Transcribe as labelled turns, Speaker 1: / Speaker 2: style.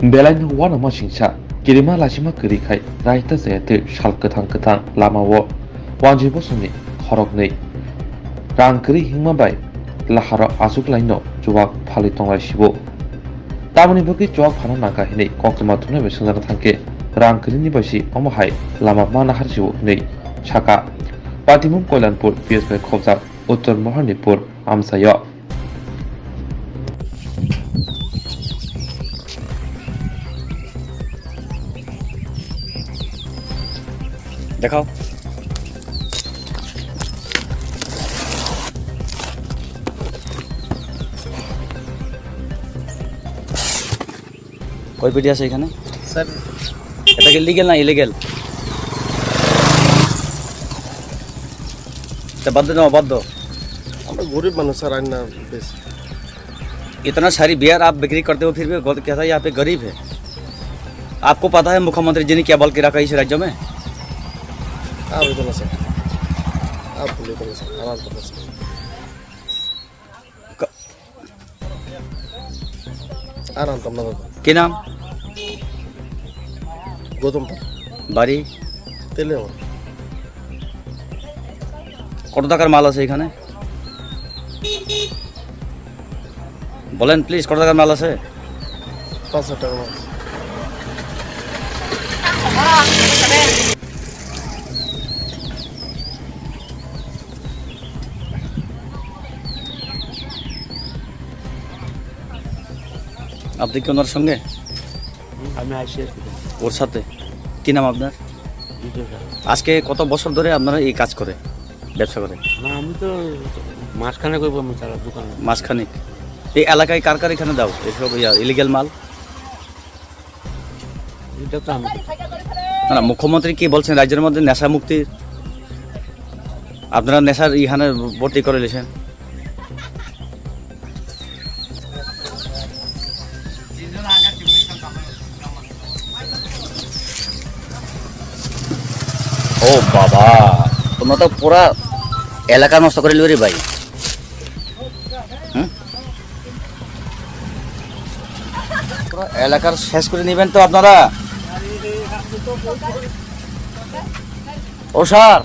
Speaker 1: बेलाइन वान मा सिंसा किरिमा लासिमा करिखाय रायता जायाते साल गोथां गोथां लामाओ वानजि बोसोरनि खरगनै रां करि हिंमा बाय लाहारा आजुग्लायनो जुवाक फालि तंलाय सिबो तामनि बगै जुवाक फाना नागाहिनै कक्रमा थुनाय बेसंजाना थांके रां करिनि बायसि अमहाय लामा माना हारजिबो नै साका पातिमुम कल्याणपुर पिएसबाय खबजा उत्तर महानिपुर आमसाया
Speaker 2: देखाओ কই পেটি আছে এখানে
Speaker 3: স্যার
Speaker 2: এটা কি লিগ্যাল না ইলিগ্যাল এটা বাদ দাও বাদ দাও
Speaker 3: আমরা গরিব মানুষ স্যার আইন না বেশ
Speaker 2: इतना सारी बियर आप बिक्री करते हो फिर भी कहता है यहाँ पे गरीब है आपको पता है मुख्यमंत्री जी ने क्या बल के रखा है इस राज्य में
Speaker 3: आप इधर ना सर आप बोलिए तो सर आराम करो सर आराम करना दादा
Speaker 2: কি নাম
Speaker 3: গৌতম
Speaker 2: বাড়ি
Speaker 3: তেলে
Speaker 2: কত টাকার মাল আছে এখানে বলেন প্লিজ কত টাকার মাল আছে
Speaker 3: 500 টাকা মাছ
Speaker 2: আপনি কি ওনার সঙ্গে
Speaker 3: আমি আসি
Speaker 2: ওর সাথে কি নাম আপনার আজকে কত বছর ধরে আপনারা এই কাজ করে ব্যবসা করে
Speaker 4: না আমি তো মাঝখানে করবো আমি তারা দোকানে
Speaker 2: মাসখানেক এই এলাকায় কার কার এখানে দাও এসব ইলিগ্যাল মাল
Speaker 4: এটা তো আমি
Speaker 2: না না মুখ্যমন্ত্রী কি বলছেন রাজ্যের মধ্যে নেশা মুক্তি আপনারা নেশার ইহানে ভর্তি করে নিয়েছেন ও বাবা তোমরা তো পুরা এলাকা নষ্ট করে লিও রে ভাই পুরো এলাকার শেষ করে নেবেন তো আপনারা ও স্যার